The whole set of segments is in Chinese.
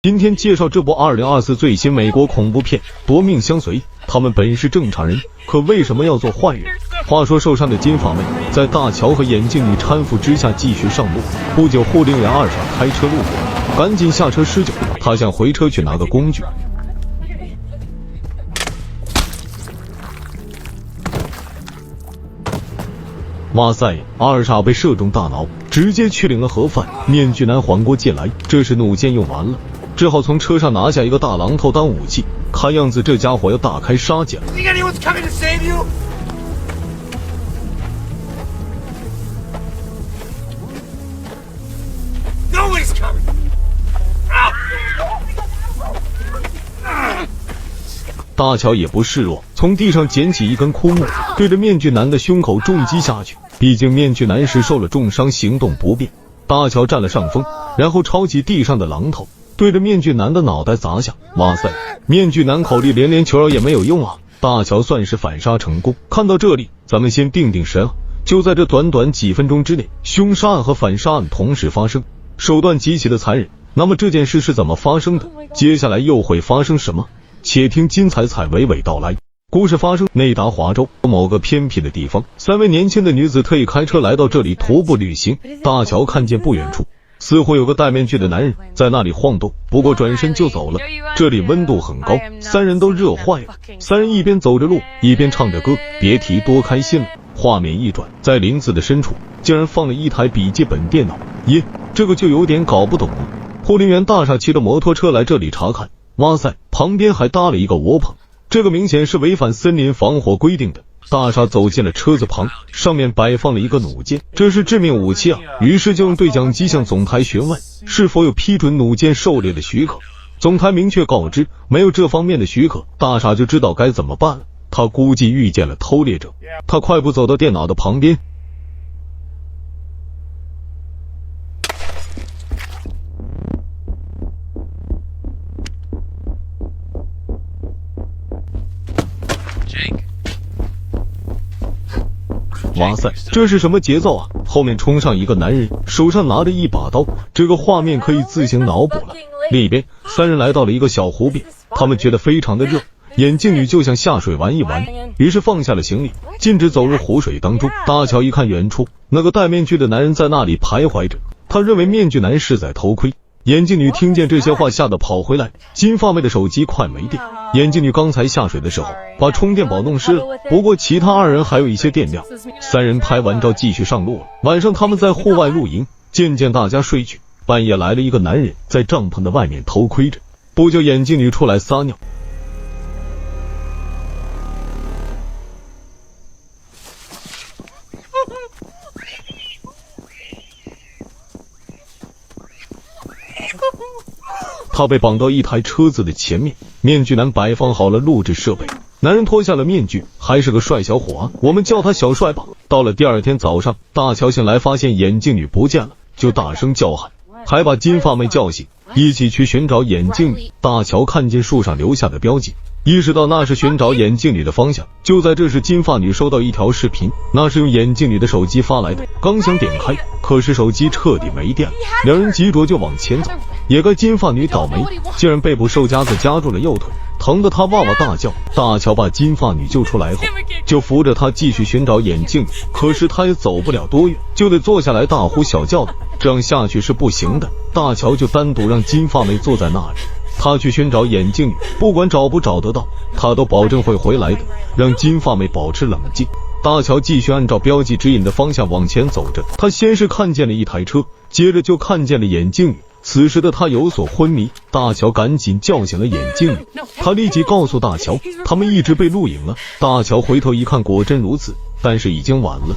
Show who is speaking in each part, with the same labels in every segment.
Speaker 1: 今天介绍这部2024最新美国恐怖片《夺命相随》。他们本是正常人，可为什么要做坏人？话说受伤的金发妹在大乔和眼镜女搀扶之下继续上路。不久，护林员二傻开车路过，赶紧下车施救。他想回车去拿个工具。哇塞！二傻被射中大脑，直接去领了盒饭。面具男缓过劲来，这时弩箭用完了，只好从车上拿下一个大榔头当武器。看样子这家伙要大开杀戒了。大乔也不示弱，从地上捡起一根枯木，对着面具男的胸口重击下去。毕竟面具男是受了重伤，行动不便。大乔占了上风，然后抄起地上的榔头，对着面具男的脑袋砸下。哇塞！面具男口里连连求饶也没有用啊！大乔算是反杀成功。看到这里，咱们先定定神啊！就在这短短几分钟之内，凶杀案和反杀案同时发生，手段极其的残忍。那么这件事是怎么发生的？接下来又会发生什么？且听金彩彩娓娓道来。故事发生内达华州某个偏僻的地方，三位年轻的女子特意开车来到这里徒步旅行。大乔看见不远处似乎有个戴面具的男人在那里晃动，不过转身就走了。这里温度很高，三人都热坏了。三人一边走着路，一边唱着歌，别提多开心了。画面一转，在林子的深处竟然放了一台笔记本电脑。耶，这个就有点搞不懂了。护林员大傻骑着摩托车来这里查看，哇塞，旁边还搭了一个窝棚，这个明显是违反森林防火规定的。大傻走进了车子旁，上面摆放了一个弩箭，这是致命武器啊！于是就用对讲机向总台询问是否有批准弩箭狩猎的许可。总台明确告知没有这方面的许可。大傻就知道该怎么办了，他估计遇见了偷猎者。他快步走到电脑的旁边，哇塞，这是什么节奏啊？后面冲上一个男人，手上拿着一把刀，这个画面可以自行脑补了。另一边，三人来到了一个小湖边，他们觉得非常的热，眼镜女就想下水玩一玩，于是放下了行李，径直走入湖水当中。大乔一看远处那个戴面具的男人在那里徘徊着，他认为面具男是在偷窥。眼镜女听见这些话，吓得跑回来。金发妹的手机快没电，眼镜女刚才下水的时候把充电宝弄湿了，不过其他二人还有一些电量。三人拍完照继续上路了。晚上他们在户外露营，渐渐大家睡去。半夜来了一个男人在帐篷的外面偷窥着，不久眼镜女出来撒尿。他被绑到一台车子的前面，面具男摆放好了录制设备。男人脱下了面具，还是个帅小伙啊，我们叫他小帅吧。到了第二天早上，大乔醒来发现眼镜女不见了，就大声叫喊，还把金发妹叫醒，一起去寻找眼镜女。大乔看见树上留下的标记，意识到那是寻找眼镜女的方向。就在这时，金发女收到一条视频，那是用眼镜女的手机发来的。刚想点开，可是手机彻底没电了。两人急着就往前走，也该金发女倒霉，竟然被捕兽夹子夹住了右腿，疼得她哇哇大叫。大乔把金发女救出来后，就扶着她继续寻找眼镜女，可是她也走不了多远，就得坐下来大呼小叫的，这样下去是不行的。大乔就单独让金发妹坐在那里，他去寻找眼镜女，不管找不找得到，他都保证会回来的，让金发妹保持冷静。大乔继续按照标记指引的方向往前走着，他先是看见了一台车，接着就看见了眼镜女。此时的他有所昏迷，大乔赶紧叫醒了眼镜女，他立即告诉大乔他们一直被录影了。大乔回头一看，果真如此，但是已经晚了。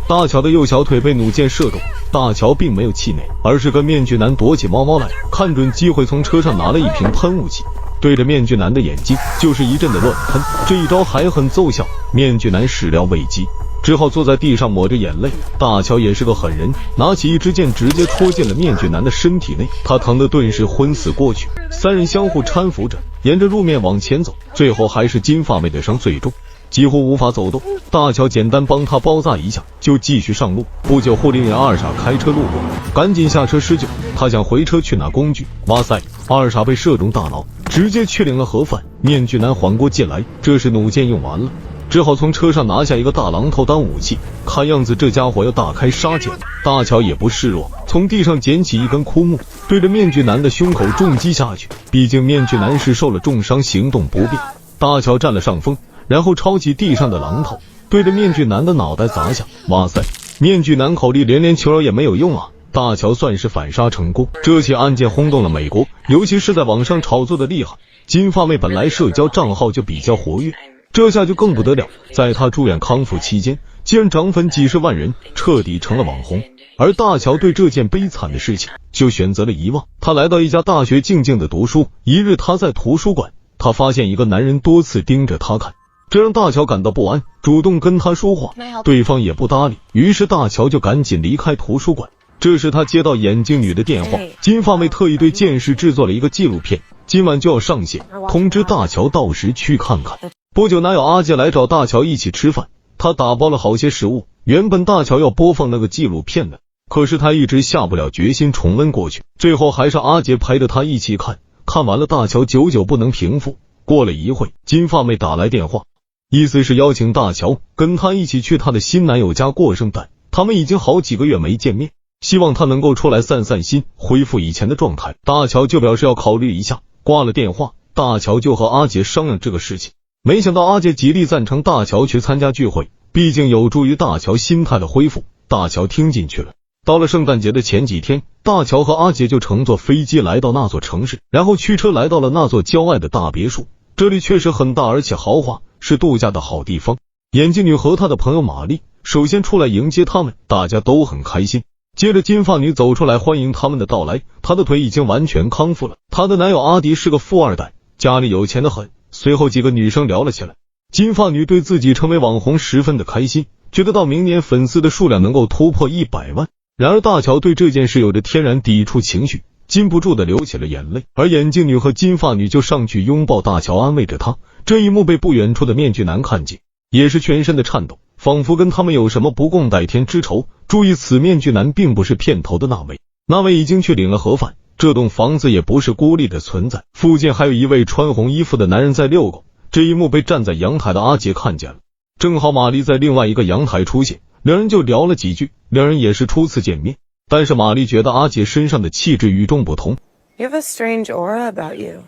Speaker 1: 大乔的右小腿被弩箭射中，大乔并没有气馁，而是跟面具男躲起猫猫来，看准机会从车上拿了一瓶喷雾器，对着面具男的眼睛就是一阵的乱喷。这一招还很奏效，面具男始料未及，只好坐在地上抹着眼泪。大乔也是个狠人，拿起一支箭直接戳进了面具男的身体内，他疼得顿时昏死过去。三人相互搀扶着沿着路面往前走，最后还是金发妹的伤最重，几乎无法走动。大乔简单帮他包扎一下，就继续上路。不久，护林员二傻开车路过，赶紧下车施救。他想回车去拿工具，哇塞！二傻被射中大脑，直接去领了盒饭。面具男缓过劲来，这时弩箭用完了，只好从车上拿下一个大榔头当武器。看样子这家伙要大开杀戒了。大乔也不示弱，从地上捡起一根枯木，对着面具男的胸口重击下去。毕竟面具男是受了重伤，行动不便。大乔占了上风，然后抄起地上的榔头，对着面具男的脑袋砸下。哇塞！面具男口里连连求饶也没有用啊！大乔算是反杀成功。这起案件轰动了美国，尤其是在网上炒作的厉害。金发妹本来社交账号就比较活跃，这下就更不得了。在她住院康复期间，竟然涨粉几十万人，彻底成了网红。而大乔对这件悲惨的事情就选择了遗忘。他来到一家大学静静的读书。一日他在图书馆，他发现一个男人多次盯着他看，这让大乔感到不安，主动跟他说话，对方也不搭理。于是大乔就赶紧离开图书馆。这时他接到眼镜女的电话，金发妹特意对剑士制作了一个纪录片，今晚就要上线，通知大乔到时去看看。不久男友阿杰来找大乔一起吃饭，他打包了好些食物。原本大乔要播放那个纪录片的，可是他一直下不了决心重温过去，最后还是阿杰陪着他一起看。看完了，大乔久久不能平复。过了一会，金发妹打来电话，意思是邀请大乔跟他一起去他的新男友家过圣诞。他们已经好几个月没见面，希望他能够出来散散心，恢复以前的状态。大乔就表示要考虑一下。挂了电话，大乔就和阿杰商量这个事情。没想到阿杰极力赞成大乔去参加聚会，毕竟有助于大乔心态的恢复。大乔听进去了。到了圣诞节的前几天，大乔和阿杰就乘坐飞机来到那座城市，然后驱车来到了那座郊外的大别墅。这里确实很大而且豪华，是度假的好地方。眼镜女和她的朋友玛丽首先出来迎接他们，大家都很开心。接着金发女走出来欢迎他们的到来，她的腿已经完全康复了。她的男友阿迪是个富二代，家里有钱的很。随后几个女生聊了起来，金发女对自己成为网红十分的开心，觉得到明年粉丝的数量能够突破100万。然而大乔对这件事有着天然抵触情绪，禁不住的流起了眼泪。而眼镜女和金发女就上去拥抱大乔，安慰着她。这一幕被不远处的面具男看见，也是全身的颤抖，仿佛跟他们有什么不共戴天之仇。注意，此面具男并不是片头的那位已经去领了盒饭。这栋房子也不是孤立的存在，附近还有一位穿红衣服的男人在遛狗。这一幕被站在阳台的阿杰看见了，正好玛丽在另外一个阳台出现，两人就聊了几句。两人也是初次见面，但是玛丽觉得阿杰身上的气质与众不同。
Speaker 2: You have a strange aura about you.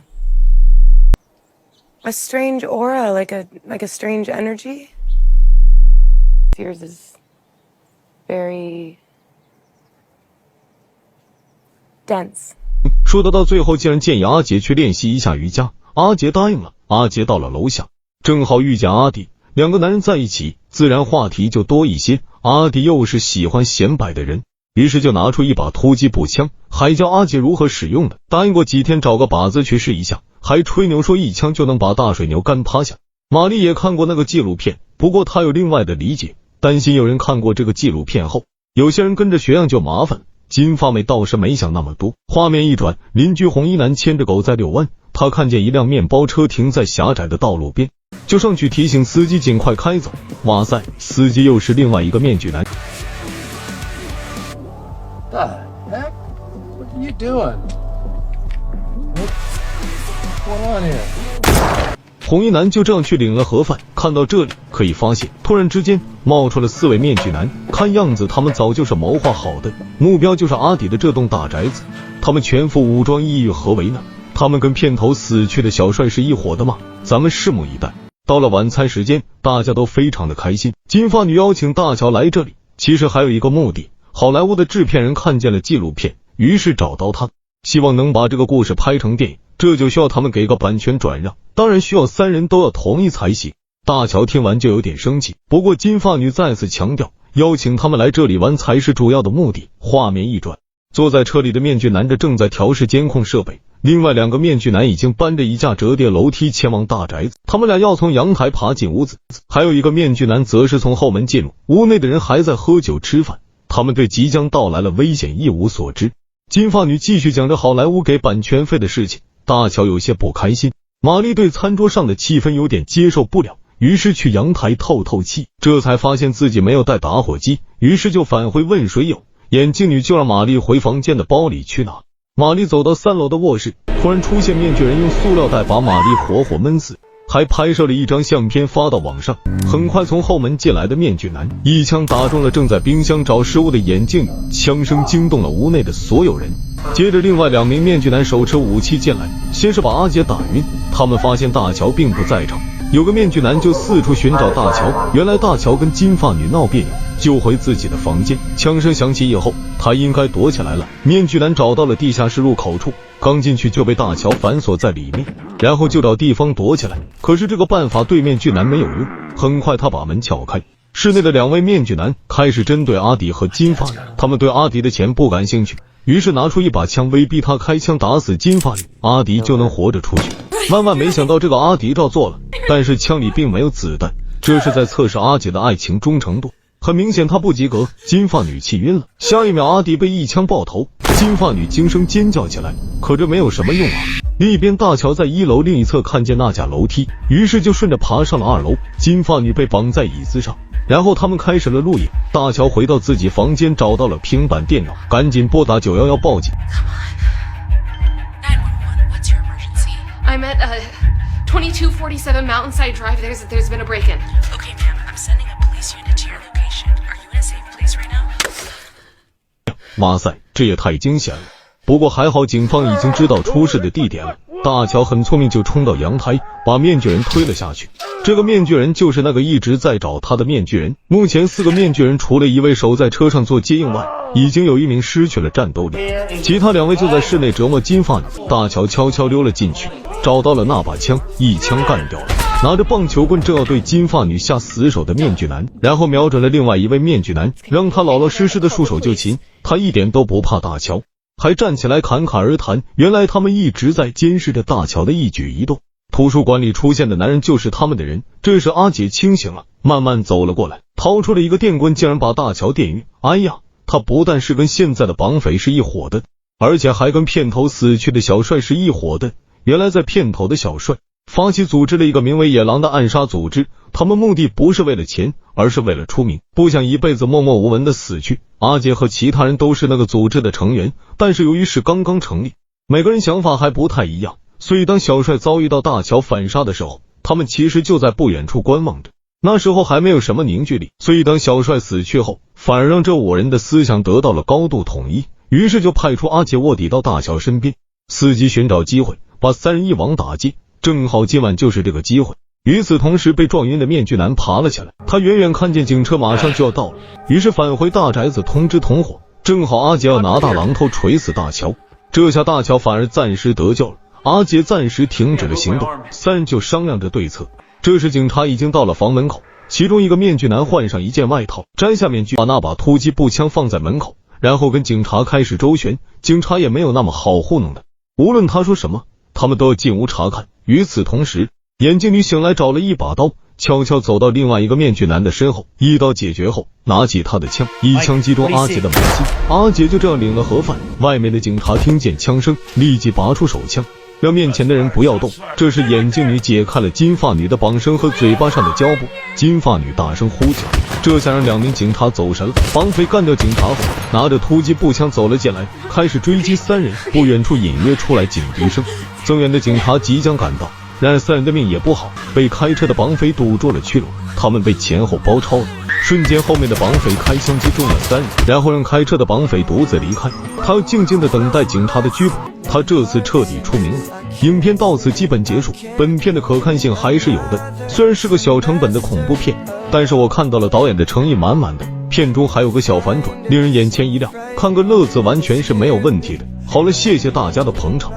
Speaker 2: A strange aura, like a strange energy. Yours is very dense.
Speaker 1: 说得到最后，竟然建议阿杰去练习一下瑜伽。阿杰答应了。阿杰到了楼下，正好遇见阿迪，两个男人在一起，自然话题就多一些。阿迪又是喜欢显摆的人，于是就拿出一把突击步枪，还教阿杰如何使用的，答应过几天找个靶子去试一下，还吹牛说一枪就能把大水牛干趴下。玛丽也看过那个纪录片，不过她有另外的理解，担心有人看过这个纪录片后，有些人跟着学样就麻烦。金发妹倒是没想那么多。画面一转，邻居红衣男牵着狗在遛弯，他看见一辆面包车停在狭窄的道路边，就上去提醒司机尽快开走。哇塞，司机又是另外一个面具男。
Speaker 3: The heck? What are you doing? What's going on here?
Speaker 1: 红衣男就这样去领了盒饭。看到这里，可以发现突然之间冒出了4位面具男，看样子他们早就是谋划好的，目标就是阿迪的这栋大宅子。他们全副武装，意欲何为呢？他们跟片头死去的小帅是一伙的吗？咱们拭目以待。到了晚餐时间，大家都非常的开心。金发女邀请大乔来这里，其实还有一个目的。好莱坞的制片人看见了纪录片，于是找到他，希望能把这个故事拍成电影，这就需要他们给个版权转让，当然需要3人都要同意才行。大乔听完就有点生气，不过金发女再次强调，邀请他们来这里玩才是主要的目的。画面一转，坐在车里的面具男正在调试监控设备，另外2个面具男已经搬着一架折叠楼梯前往大宅子，他们俩要从阳台爬进屋子，还有一个面具男则是从后门进入，屋内的人还在喝酒吃饭，他们对即将到来的危险一无所知。金发女继续讲着好莱坞给版权费的事情，大乔有些不开心。玛丽对餐桌上的气氛有点接受不了，于是去阳台透透气，这才发现自己没有带打火机，于是就返回问谁有。眼镜女就让玛丽回房间的包里去拿。玛丽走到3楼的卧室，突然出现面具人用塑料袋把玛丽活活闷死，还拍摄了一张相片发到网上。很快从后门进来的面具男一枪打中了正在冰箱找食物的眼镜女，枪声惊动了屋内的所有人。接着另外2名面具男手持武器进来，先是把阿杰打晕，他们发现大乔并不在场，有个面具男就四处寻找大乔，原来大乔跟金发女闹别扭，就回自己的房间。枪声响起以后，他应该躲起来了。面具男找到了地下室入口处，刚进去就被大乔反锁在里面，然后就找地方躲起来。可是这个办法对面具男没有用，很快他把门撬开，室内的2位面具男开始针对阿迪和金发女，他们对阿迪的钱不感兴趣，于是拿出一把枪威逼他开枪打死金发女，阿迪就能活着出去。万万没想到这个阿迪照做了，但是枪里并没有子弹，这是在测试阿杰的爱情忠诚度。很明显他不及格，金发女气晕了。下一秒阿迪被一枪爆头，金发女惊声尖叫起来，可这没有什么用啊。另一边大乔在1楼另一侧看见那架楼梯，于是就顺着爬上了2楼。金发女被绑在椅子上，然后他们开始了录影。大乔回到自己房间，找到了平板电脑，赶紧拨打911报警。
Speaker 4: I'm at 2247 Mountainside Drive. There's been a break-in.
Speaker 5: Okay, ma'am. I'm sending a police unit to your location. Are you in a safe place right now?
Speaker 1: 哇塞，这也太惊险了！不过还好警方已经知道出事的地点了。大乔很聪明，就冲到阳台，把面具人推了下去。这个面具人就是那个一直在找他的面具人。目前4个面具人除了1位守在车上做接应外，已经有1名失去了战斗力，其他2位就在室内折磨金发女。大乔悄悄溜了进去，找到了那把枪，一枪干掉了拿着棒球棍正要对金发女下死手的面具男，然后瞄准了另外1位面具男，让他老老实实的束手就擒。他一点都不怕大乔，还站起来侃侃而谈。原来他们一直在监视着大乔的一举一动。图书馆里出现的男人就是他们的人。这时阿杰清醒了，慢慢走了过来，掏出了一个电棍，竟然把大乔电晕。哎呀，他不但是跟现在的绑匪是一伙的，而且还跟片头死去的小帅是一伙的。原来在片头的小帅发起组织了一个名为野狼的暗杀组织，他们目的不是为了钱，而是为了出名，不想一辈子默默无闻的死去。阿杰和其他人都是那个组织的成员，但是由于是刚刚成立，每个人想法还不太一样，所以当小帅遭遇到大乔反杀的时候，他们其实就在不远处观望着。那时候还没有什么凝聚力，所以当小帅死去后，反而让这5人的思想得到了高度统一，于是就派出阿杰卧底到大乔身边，伺机寻找机会把3人一网打尽。正好今晚就是这个机会。与此同时，被撞晕的面具男爬了起来，他远远看见警车马上就要到了，于是返回大宅子通知同伙。正好阿杰要拿大榔头锤死大乔，这下大乔反而暂时得救了，阿杰暂时停止了行动，3人就商量着对策。这时警察已经到了房门口，其中一个面具男换上一件外套，摘下面具，把那把突击步枪放在门口，然后跟警察开始周旋。警察也没有那么好糊弄的，无论他说什么，他们都要进屋查看。与此同时，眼镜女醒来，找了一把刀，悄悄走到另外一个面具男的身后，一刀解决后，拿起他的枪，一枪击中阿杰的眉心，阿杰就这样领了盒饭。外面的警察听见枪声，立即拔出手枪，让面前的人不要动。这时眼镜女解开了金发女的绑绳和嘴巴上的胶布，金发女大声呼救，这下让2名警察走神了。绑匪干掉警察后，拿着突击步枪走了进来，开始追击3人。不远处隐约出来警笛声，增援的警察即将赶到，然而3人的命也不好，被开车的绑匪堵住了去路，他们被前后包抄了。瞬间后面的绑匪开枪击中了3人，然后让开车的绑匪独自离开，他要静静的等待警察的拘捕。他这次彻底出名了。影片到此基本结束。本片的可看性还是有的，虽然是个小成本的恐怖片，但是我看到了导演的诚意满满的，片中还有个小反转，令人眼前一亮，看个乐子完全是没有问题的。好了，谢谢大家的捧场。